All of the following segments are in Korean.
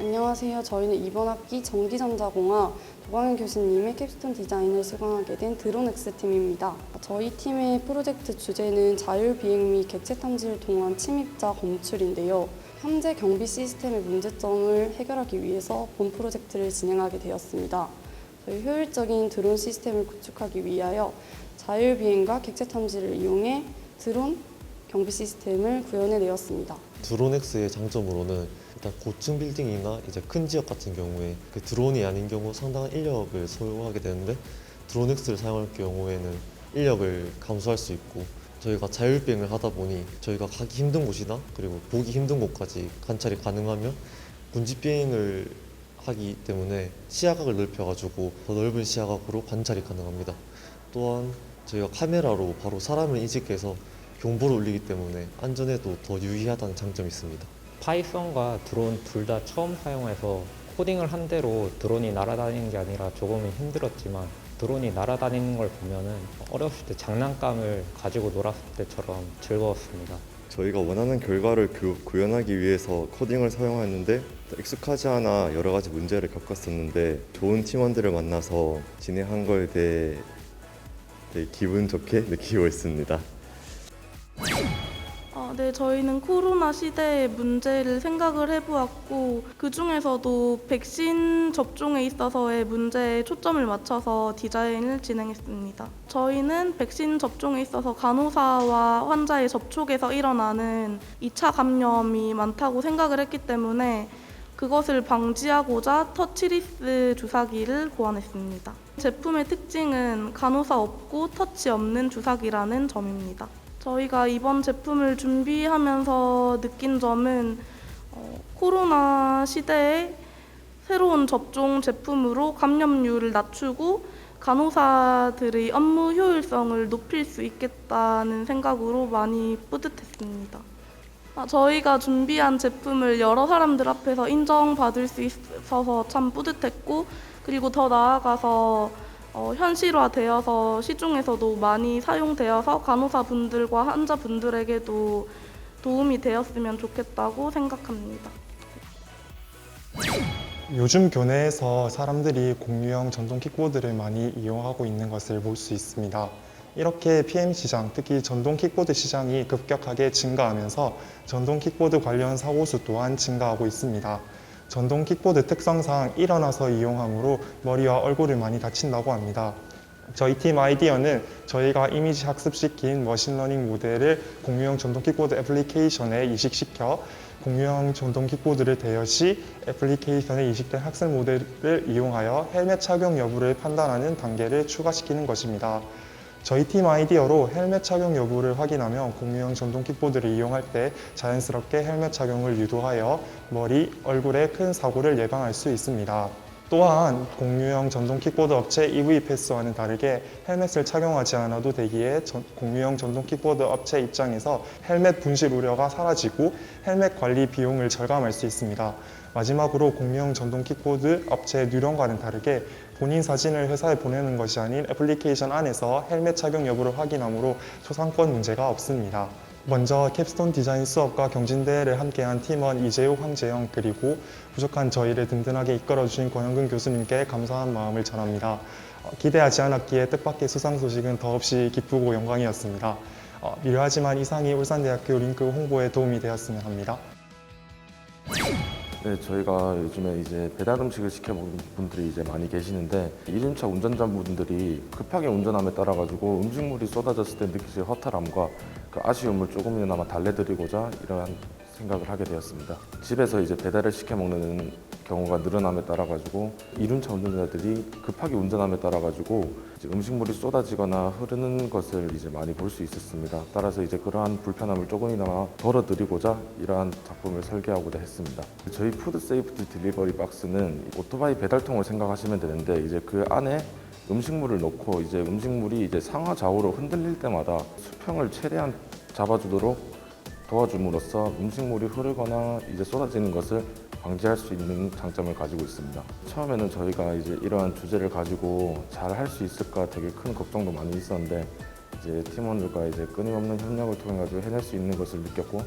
안녕하세요. 저희는 이번 학기 전기전자공학 도광현 교수님의 캡스톤 디자인을 수강하게 된 드론엑스팀입니다. 저희 팀의 프로젝트 주제는 자율비행 및 객체 탐지를 통한 침입자 검출인데요. 현재 경비 시스템의 문제점을 해결하기 위해서 본 프로젝트를 진행하게 되었습니다. 저희 효율적인 드론 시스템을 구축하기 위하여 자율비행과 객체 탐지를 이용해 드론 경비 시스템을 구현해내었습니다. 드론엑스의 장점으로는 일단 고층 빌딩이나 이제 큰 지역 같은 경우에 그 드론이 아닌 경우 상당한 인력을 소요하게 되는데 드론엑스를 사용할 경우에는 인력을 감소할 수 있고 저희가 자율비행을 하다 보니 저희가 가기 힘든 곳이나 그리고 보기 힘든 곳까지 관찰이 가능하며 군집비행을 하기 때문에 시야각을 넓혀가지고 더 넓은 시야각으로 관찰이 가능합니다. 또한 저희가 카메라로 바로 사람을 인식해서 경보를 울리기 때문에 안전에도 더 유의하다는 장점이 있습니다. 파이썬과 드론 둘 다 처음 사용해서 코딩을 한 대로 드론이 날아다니는 게 아니라 조금은 힘들었지만 드론이 날아다니는 걸 보면은 어렸을 때 장난감을 가지고 놀았을 때처럼 즐거웠습니다. 저희가 원하는 결과를 구현하기 위해서 코딩을 사용했는데 익숙하지 않아 여러 가지 문제를 겪었었는데 좋은 팀원들을 만나서 진행한 거에 대해 되게 기분 좋게 느끼고 있습니다. 네, 저희는 코로나 시대의 문제를 생각을 해보았고 그 중에서도 백신 접종에 있어서의 문제에 초점을 맞춰서 디자인을 진행했습니다. 저희는 백신 접종에 있어서 간호사와 환자의 접촉에서 일어나는 2차 감염이 많다고 생각을 했기 때문에 그것을 방지하고자 터치리스 주사기를 고안했습니다. 제품의 특징은 간호사 없고 터치 없는 주사기라는 점입니다. 저희가 이번 제품을 준비하면서 느낀 점은 코로나 시대에 새로운 접종 제품으로 감염률을 낮추고 간호사들의 업무 효율성을 높일 수 있겠다는 생각으로 많이 뿌듯했습니다. 저희가 준비한 제품을 여러 사람들 앞에서 인정받을 수 있어서 참 뿌듯했고 그리고 더 나아가서 현실화되어서 시중에서도 많이 사용되어서 간호사분들과 환자분들에게도 도움이 되었으면 좋겠다고 생각합니다. 요즘 교내에서 사람들이 공유형 전동 킥보드를 많이 이용하고 있는 것을 볼 수 있습니다. 이렇게 PM 시장, 특히 전동 킥보드 시장이 급격하게 증가하면서 전동 킥보드 관련 사고수 또한 증가하고 있습니다. 전동 킥보드 특성상 일어나서 이용하므로 머리와 얼굴을 많이 다친다고 합니다. 저희 팀 아이디어는 저희가 이미지 학습시킨 머신러닝 모델을 공유형 전동 킥보드 애플리케이션에 이식시켜 공유형 전동 킥보드를 대여 시 애플리케이션에 이식된 학습 모델을 이용하여 헬멧 착용 여부를 판단하는 단계를 추가시키는 것입니다. 저희 팀 아이디어로 헬멧 착용 여부를 확인하면 공유형 전동 킥보드를 이용할 때 자연스럽게 헬멧 착용을 유도하여 머리, 얼굴에 큰 사고를 예방할 수 있습니다. 또한 공유형 전동 킥보드 업체 EV패스와는 다르게 헬멧을 착용하지 않아도 되기에 공유형 전동 킥보드 업체 입장에서 헬멧 분실 우려가 사라지고 헬멧 관리 비용을 절감할 수 있습니다. 마지막으로 공유형 전동 킥보드 업체의 뉴런과는 다르게 본인 사진을 회사에 보내는 것이 아닌 애플리케이션 안에서 헬멧 착용 여부를 확인하므로 초상권 문제가 없습니다. 먼저 캡스톤 디자인 수업과 경진대회를 함께한 팀원 이재욱, 황재영 그리고 부족한 저희를 든든하게 이끌어주신 권영근 교수님께 감사한 마음을 전합니다. 기대하지 않았기에 뜻밖의 수상 소식은 더없이 기쁘고 영광이었습니다. 미료하지만 이상이 울산대학교 링크 홍보에 도움이 되었으면 합니다. 네, 저희가 요즘에 이제 배달 음식을 시켜 먹는 분들이 이제 많이 계시는데 이륜차 운전자분들이 급하게 운전함에 따라 가지고 음식물이 쏟아졌을 때 느끼실 허탈함과 그 아쉬움을 조금이나마 달래드리고자 이러한 생각을 하게 되었습니다. 집에서 이제 배달을 시켜 먹는 경우가 늘어남에 따라 가지고 이륜차 운전자들이 급하게 운전함에 따라 가지고 음식물이 쏟아지거나 흐르는 것을 이제 많이 볼 수 있었습니다. 따라서 이제 그러한 불편함을 조금이나마 덜어드리고자 이러한 작품을 설계하고자 했습니다. 저희 푸드 세이프티 딜리버리 박스는 오토바이 배달통을 생각하시면 되는데 이제 그 안에 음식물을 넣고 이제 음식물이 이제 상하 좌우로 흔들릴 때마다 수평을 최대한 잡아주도록 도와줌으로써 음식물이 흐르거나 이제 쏟아지는 것을 방지할 수 있는 장점을 가지고 있습니다. 처음에는 저희가 이제 이러한 주제를 가지고 잘 할 수 있을까 되게 큰 걱정도 많이 있었는데 이제 팀원들과 이제 끊임없는 협력을 통해 가지고 해낼 수 있는 것을 느꼈고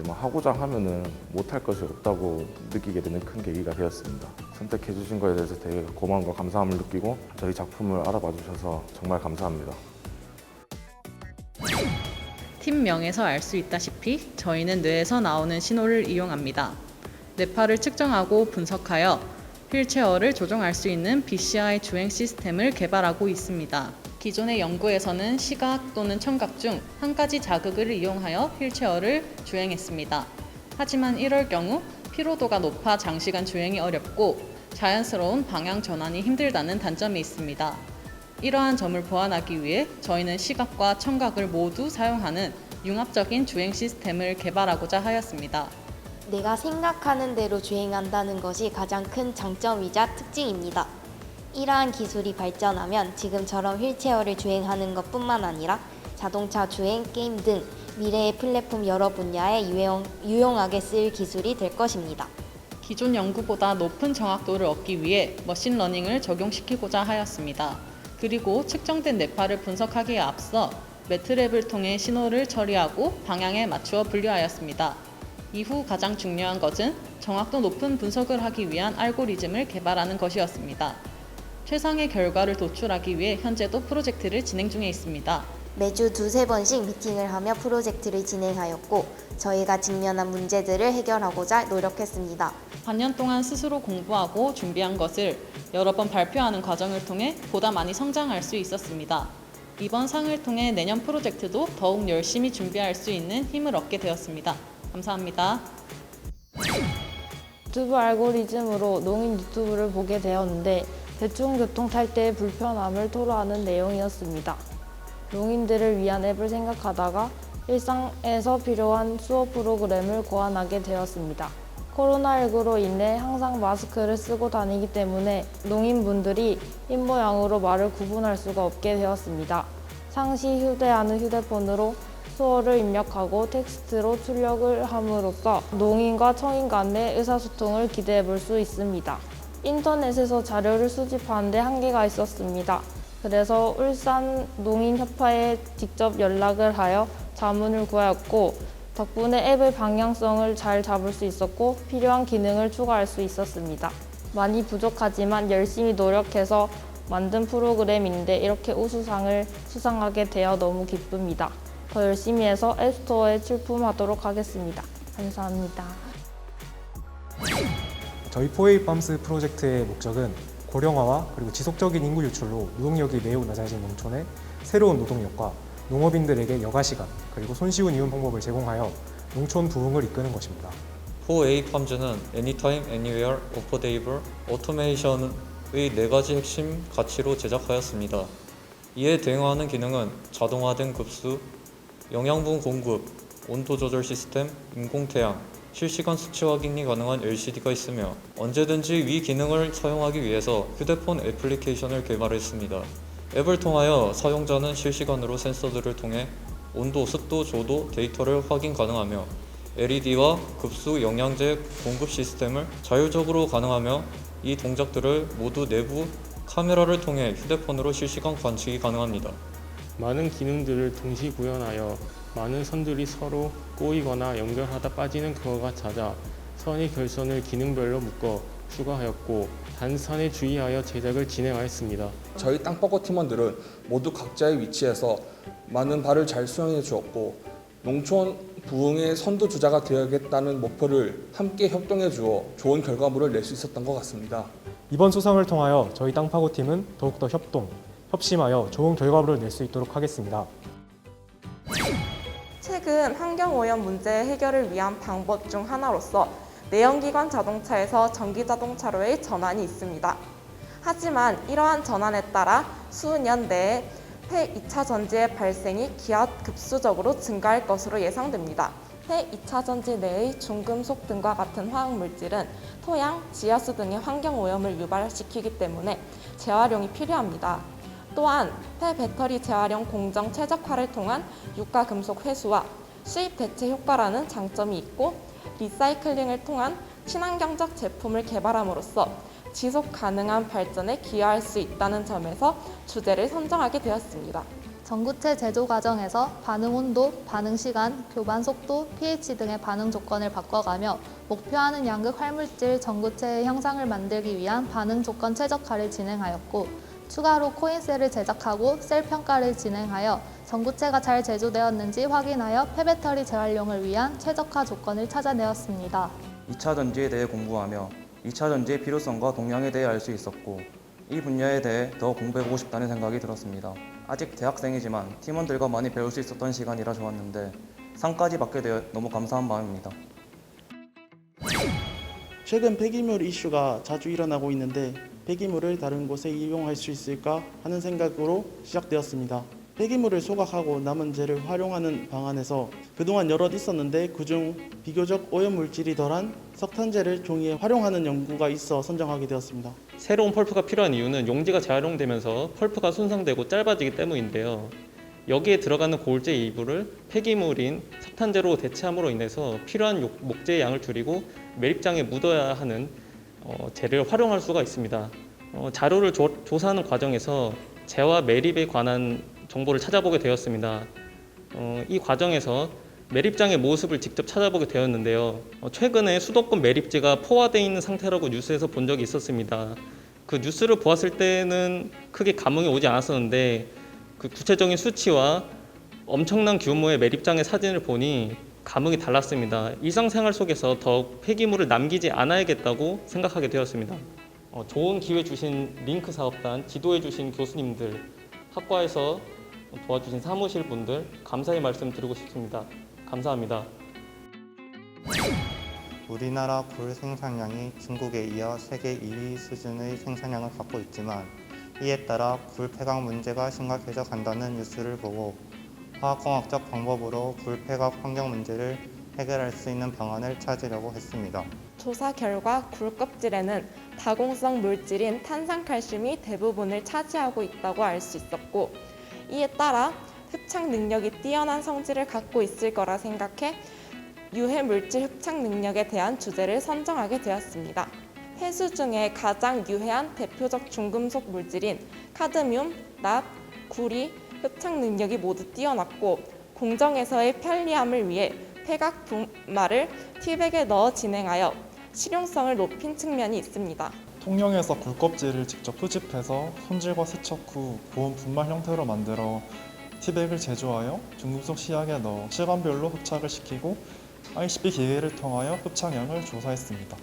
뭐 하고자 하면은 못할 것이 없다고 느끼게 되는 큰 계기가 되었습니다. 선택해 주신 거에 대해서 되게 고마움과 감사함을 느끼고 저희 작품을 알아봐 주셔서 정말 감사합니다. 팀명에서 알 수 있다시피 저희는 뇌에서 나오는 신호를 이용합니다. 뇌파를 측정하고 분석하여 휠체어를 조종할 수 있는 BCI 주행 시스템을 개발하고 있습니다. 기존의 연구에서는 시각 또는 청각 중 한 가지 자극을 이용하여 휠체어를 주행했습니다. 하지만 이럴 경우 피로도가 높아 장시간 주행이 어렵고 자연스러운 방향 전환이 힘들다는 단점이 있습니다. 이러한 점을 보완하기 위해 저희는 시각과 청각을 모두 사용하는 융합적인 주행 시스템을 개발하고자 하였습니다. 내가 생각하는 대로 주행한다는 것이 가장 큰 장점이자 특징입니다. 이러한 기술이 발전하면 지금처럼 휠체어를 주행하는 것뿐만 아니라 자동차 주행, 게임 등 미래의 플랫폼 여러 분야에 유용하게 쓰일 기술이 될 것입니다. 기존 연구보다 높은 정확도를 얻기 위해 머신러닝을 적용시키고자 하였습니다. 그리고 측정된 뇌파를 분석하기에 앞서 매트랩을 통해 신호를 처리하고 방향에 맞추어 분류하였습니다. 이후 가장 중요한 것은 정확도 높은 분석을 하기 위한 알고리즘을 개발하는 것이었습니다. 최상의 결과를 도출하기 위해 현재도 프로젝트를 진행 중에 있습니다. 매주 2-3번씩 미팅을 하며 프로젝트를 진행하였고 저희가 직면한 문제들을 해결하고자 노력했습니다. 반년 동안 스스로 공부하고 준비한 것을 여러 번 발표하는 과정을 통해 보다 많이 성장할 수 있었습니다. 이번 상을 통해 내년 프로젝트도 더욱 열심히 준비할 수 있는 힘을 얻게 되었습니다. 감사합니다. 유튜브 알고리즘으로 농인 유튜브를 보게 되었는데 대중교통 탈 때의 불편함을 토로하는 내용이었습니다. 농인들을 위한 앱을 생각하다가 일상에서 필요한 수어 프로그램을 고안하게 되었습니다. 코로나19로 인해 항상 마스크를 쓰고 다니기 때문에 농인분들이 입모양으로 말을 구분할 수가 없게 되었습니다. 상시 휴대하는 휴대폰으로 수어를 입력하고 텍스트로 출력을 함으로써 농인과 청인 간의 의사소통을 기대해 볼 수 있습니다. 인터넷에서 자료를 수집하는데 한계가 있었습니다. 그래서 울산 농인협회에 직접 연락을 하여 자문을 구하였고 덕분에 앱의 방향성을 잘 잡을 수 있었고 필요한 기능을 추가할 수 있었습니다. 많이 부족하지만 열심히 노력해서 만든 프로그램인데 이렇게 우수상을 수상하게 되어 너무 기쁩니다. 더 열심히 해서 앱스토어에 출품하도록 하겠습니다. 감사합니다. 저희 4A 팜스 프로젝트의 목적은 고령화와 그리고 지속적인 인구 유출로 노동력이 매우 낮아진 농촌에 새로운 노동력과 농업인들에게 여가시간 그리고 손쉬운 이용 방법을 제공하여 농촌 부흥을 이끄는 것입니다. 4A 팜즈는 Anytime, Anywhere, Affordable, Automation의 4가지 핵심 가치로 제작하였습니다. 이에 대응하는 기능은 자동화된 급수, 영양분 공급, 온도 조절 시스템, 인공태양, 실시간 수치 확인이 가능한 LCD가 있으며 언제든지 위 기능을 사용하기 위해서 휴대폰 애플리케이션을 개발했습니다. 앱을 통하여 사용자는 실시간으로 센서들을 통해 온도, 습도, 조도 데이터를 확인 가능하며 LED와 급수, 영양제 공급 시스템을 자율적으로 가능하며 이 동작들을 모두 내부 카메라를 통해 휴대폰으로 실시간 관측이 가능합니다. 많은 기능들을 동시 구현하여 많은 선들이 서로 꼬이거나 연결하다 빠지는 경우가 잦아 선의 결선을 기능별로 묶어 추가하였고 단선에 주의하여 제작을 진행하였습니다. 저희 땅바꿔 팀원들은 모두 각자의 위치에서 많은 바를 잘 수행해 주었고 농촌 부흥의 선두주자가 되어야겠다는 목표를 함께 협동해 주어 좋은 결과물을 낼 수 있었던 것 같습니다. 이번 수상을 통하여 저희 땅파고 팀은 더욱더 협심하여 좋은 결과물을 낼 수 있도록 하겠습니다. 최근 환경오염 문제 해결을 위한 방법 중 하나로서 내연기관 자동차에서 전기자동차로의 전환이 있습니다. 하지만 이러한 전환에 따라 수년 내에 폐2차 전지의 발생이 기하급수적으로 증가할 것으로 예상됩니다. 폐2차 전지 내의 중금속 등과 같은 화학물질은 토양, 지하수 등의 환경오염을 유발시키기 때문에 재활용이 필요합니다. 또한 폐배터리 재활용 공정 최적화를 통한 유가금속 회수와 수입 대체 효과라는 장점이 있고 리사이클링을 통한 친환경적 제품을 개발함으로써 지속 가능한 발전에 기여할 수 있다는 점에서 주제를 선정하게 되었습니다. 전구체 제조 과정에서 반응 온도, 반응 시간, 교반 속도, pH 등의 반응 조건을 바꿔가며 목표하는 양극 활물질 전구체의 형상을 만들기 위한 반응 조건 최적화를 진행하였고, 추가로 코인셀을 제작하고 셀 평가를 진행하여 전구체가 잘 제조되었는지 확인하여 폐배터리 재활용을 위한 최적화 조건을 찾아내었습니다. 2차 전지에 대해 공부하며 2차 전지의 필요성과 동향에 대해 알 수 있었고, 이 분야에 대해 더 공부해보고 싶다는 생각이 들었습니다. 아직 대학생이지만 팀원들과 많이 배울 수 있었던 시간이라 좋았는데 상까지 받게 되어 너무 감사한 마음입니다. 최근 폐기물 이슈가 자주 일어나고 있는데 폐기물을 다른 곳에 이용할 수 있을까 하는 생각으로 시작되었습니다. 폐기물을 소각하고 남은 재를 활용하는 방안에서 그동안 여럿 있었는데 그중 비교적 오염물질이 덜한 석탄재를 종이에 활용하는 연구가 있어 선정하게 되었습니다. 새로운 펄프가 필요한 이유는 용지가 재활용되면서 펄프가 손상되고 짧아지기 때문인데요. 여기에 들어가는 고울제 일부를 폐기물인 석탄재로 대체함으로 인해서 필요한 목재의 양을 줄이고 매립장에 묻어야 하는 재를 활용할 수가 있습니다. 자료를 조사하는 과정에서 재와 매립에 관한 정보를 찾아보게 되었습니다. 이 과정에서 매립장의 모습을 직접 찾아보게 되었는데요. 최근에 수도권 매립재가 포화되어 있는 상태라고 뉴스에서 본 적이 있었습니다. 그 뉴스를 보았을 때는 크게 감흥이 오지 않았었는데 그 구체적인 수치와 엄청난 규모의 매립장의 사진을 보니 감흥이 달랐습니다. 일상생활 속에서 더욱 폐기물을 남기지 않아야겠다고 생각하게 되었습니다. 좋은 기회 주신 링크 사업단, 지도해 주신 교수님들, 학과에서 도와주신 사무실 분들 감사의 말씀 드리고 싶습니다. 감사합니다. 우리나라 굴 생산량이 중국에 이어 세계 2위 수준의 생산량을 갖고 있지만 이에 따라 굴 폐각 문제가 심각해져 간다는 뉴스를 보고 화학공학적 방법으로 굴 폐각 환경 문제를 해결할 수 있는 방안을 찾으려고 했습니다. 조사 결과 굴 껍질에는 다공성 물질인 탄산칼슘이 대부분을 차지하고 있다고 알 수 있었고, 이에 따라 흡착 능력이 뛰어난 성질을 갖고 있을 거라 생각해 유해 물질 흡착 능력에 대한 주제를 선정하게 되었습니다. 폐수 중에 가장 유해한 대표적 중금속 물질인 카드뮴, 납, 굴이 흡착 능력이 모두 뛰어났고, 공정에서의 편리함을 위해 폐각 분말을 티백에 넣어 진행하여 실용성을 높인 측면이 있습니다. 통영에서 굴껍질을 직접 수집해서 손질과 세척 후 고온 분말 형태로 만들어 티백을 제조하여 중금속 시약에 넣어 시간별로 흡착을 시키고 ICP 기계를 통하여 흡착량을 조사했습니다.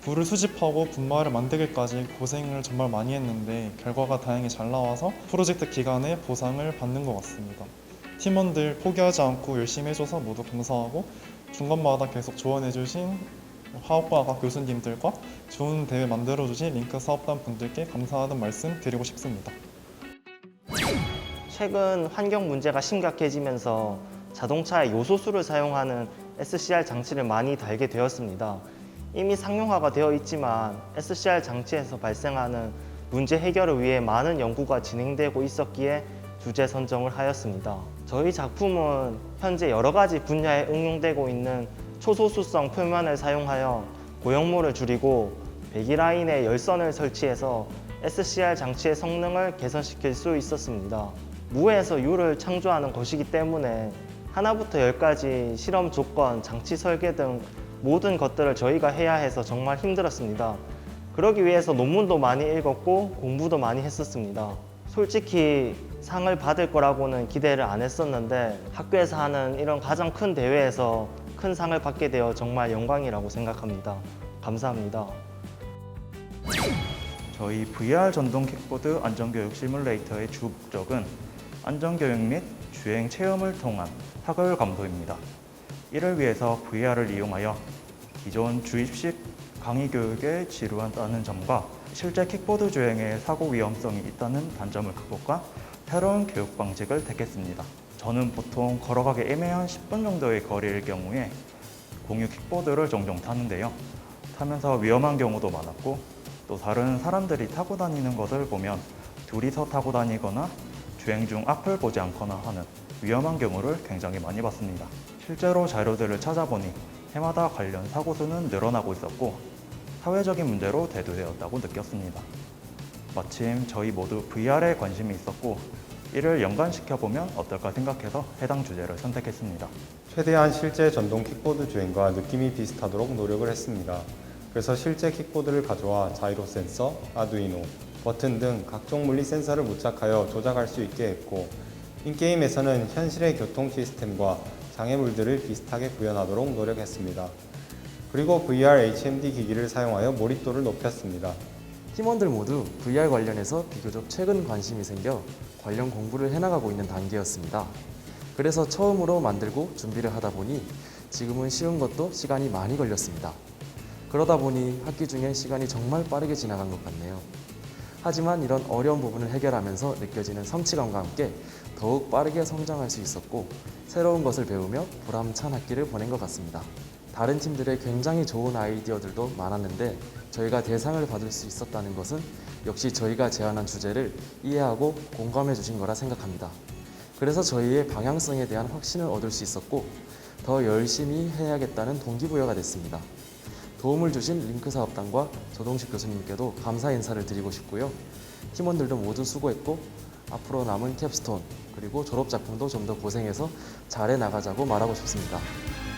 굴을 수집하고 분말을 만들기까지 고생을 정말 많이 했는데 결과가 다행히 잘 나와서 프로젝트 기간에 보상을 받는 것 같습니다. 팀원들 포기하지 않고 열심히 해줘서 모두 감사하고 중간마다 계속 조언해주신 화학과학 교수님들과 좋은 대회 만들어주신 링크 사업단 분들께 감사하다는 말씀 드리고 싶습니다. 최근 환경 문제가 심각해지면서 자동차에 요소수를 사용하는 SCR 장치를 많이 달게 되었습니다. 이미 상용화가 되어 있지만 SCR 장치에서 발생하는 문제 해결을 위해 많은 연구가 진행되고 있었기에 주제 선정을 하였습니다. 저희 작품은 현재 여러 가지 분야에 응용되고 있는 초소수성 표면을 사용하여 고형물을 줄이고 배기라인에 열선을 설치해서 SCR 장치의 성능을 개선시킬 수 있었습니다. 무에서 유를 창조하는 것이기 때문에 하나부터 열까지 실험 조건, 장치 설계 등 모든 것들을 저희가 해야 해서 정말 힘들었습니다. 그러기 위해서 논문도 많이 읽었고 공부도 많이 했었습니다. 솔직히 상을 받을 거라고는 기대를 안 했었는데 학교에서 하는 이런 가장 큰 대회에서 큰 상을 받게 되어 정말 영광이라고 생각합니다. 감사합니다. 저희 VR 전동 킥보드 안전교육 시뮬레이터의 주 목적은 안전교육 및 주행 체험을 통한 학월 감도입니다. 이를 위해서 VR을 이용하여 기존 주입식 강의 교육에 지루하다는 점과 실제 킥보드 주행에 사고 위험성이 있다는 단점을 극복한 새로운 교육 방식을 택했습니다. 저는 보통 걸어가기 애매한 10분 정도의 거리일 경우에 공유 킥보드를 종종 타는데요. 타면서 위험한 경우도 많았고 또 다른 사람들이 타고 다니는 것을 보면 둘이서 타고 다니거나 주행 중 앞을 보지 않거나 하는 위험한 경우를 굉장히 많이 봤습니다. 실제로 자료들을 찾아보니 해마다 관련 사고 수는 늘어나고 있었고 사회적인 문제로 대두되었다고 느꼈습니다. 마침 저희 모두 VR에 관심이 있었고 이를 연관시켜보면 어떨까 생각해서 해당 주제를 선택했습니다. 최대한 실제 전동 킥보드 주행과 느낌이 비슷하도록 노력을 했습니다. 그래서 실제 킥보드를 가져와 자이로 센서, 아두이노, 버튼 등 각종 물리 센서를 부착하여 조작할 수 있게 했고, 인게임에서는 현실의 교통 시스템과 장애물들을 비슷하게 구현하도록 노력했습니다. 그리고 VR HMD 기기를 사용하여 몰입도를 높였습니다. 팀원들 모두 VR 관련해서 비교적 최근 관심이 생겨 관련 공부를 해나가고 있는 단계였습니다. 그래서 처음으로 만들고 준비를 하다 보니 지금은 쉬운 것도 시간이 많이 걸렸습니다. 그러다 보니 학기 중에 시간이 정말 빠르게 지나간 것 같네요. 하지만 이런 어려운 부분을 해결하면서 느껴지는 성취감과 함께 더욱 빠르게 성장할 수 있었고 새로운 것을 배우며 보람찬 학기를 보낸 것 같습니다. 다른 팀들의 굉장히 좋은 아이디어들도 많았는데 저희가 대상을 받을 수 있었다는 것은 역시 저희가 제안한 주제를 이해하고 공감해 주신 거라 생각합니다. 그래서 저희의 방향성에 대한 확신을 얻을 수 있었고 더 열심히 해야겠다는 동기부여가 됐습니다. 도움을 주신 링크 사업단과 조동식 교수님께도 감사 인사를 드리고 싶고요. 팀원들도 모두 수고했고 앞으로 남은 캡스톤 그리고 졸업 작품도 좀 더 고생해서 잘해 나가자고 말하고 싶습니다.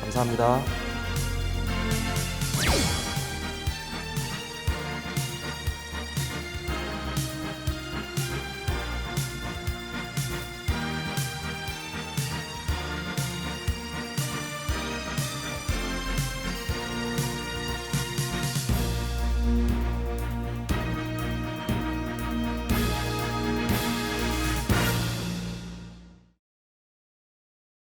감사합니다.